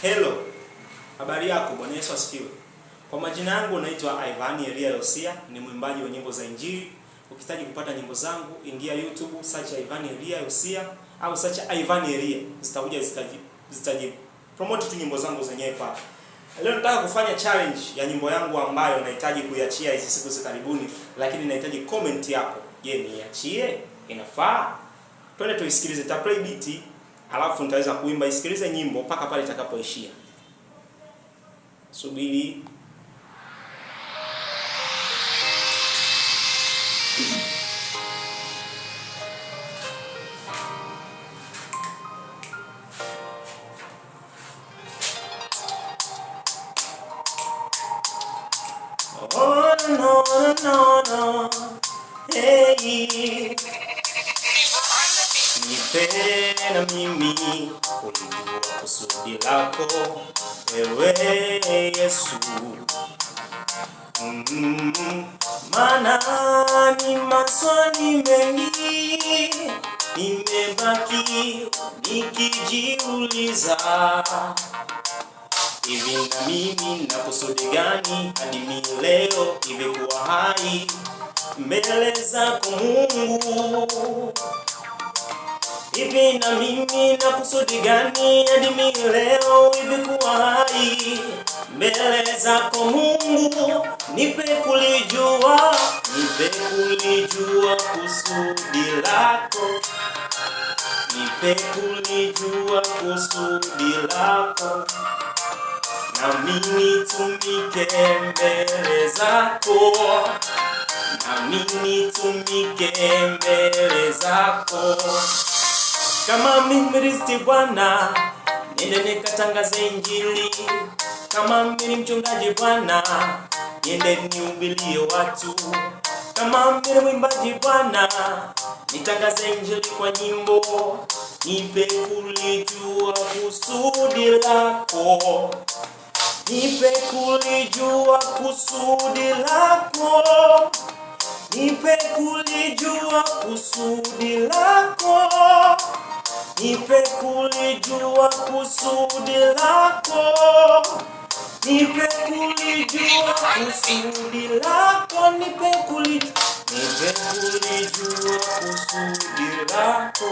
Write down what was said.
Hello. Habari yako, Bwana Yesu asifiwe. Kwa majina yangu naitwa Ivan Elia Yosia, ni mwimbaji wa nyimbo za Injili. Ukihitaji kupata nyimbo zangu, ingia YouTube, search Ivan Elia Yosia au search Ivan Elia. Zitaji promote tu nyimbo zangu zenyewe pale. Leo nataka kufanya challenge ya nyimbo yangu ambayo nahitaji kuiachia hizi siku za karibuni, lakini nahitaji comment yako. Je, niachie? Inafaa? Twende tuisikilize, ta play beat, alafu nitaweza kuimba. Isikilize nyimbo mpaka pale itakapoishia. Subiri. Oh no no no, hey. Nipe na mimi kulijua kusudi lako, ewe Yesu. Maana ni maswali mengi nimebaki nikijiuliza, hivi na mimi na kusudi gani hadi leo nimekuwa hai mbele zako Mungu? Hivi na mimi na kusudi gani hadi leo nimekuwa hai mbele zako Mungu? Nipe kulijua kusudi lako, nipe kulijua kusudi lako, nami nitumike mbele zako, nami nitumike mbele zako. Kama mimi Kristo Bwana, niende nikatangaze Injili. Kama mimi mchungaji Bwana, niende nihubirie watu. Kama mimi mwimbaji Bwana, nitangaze Injili kwa nyimbo. Nipe kulijua kusudi lako, nipe kulijua kusudi lako, nipe kulijua kusudi lako, nipe kulijua kusudi lako, nipe kulijua kusudi lako, nipe kulijua kusudi lako.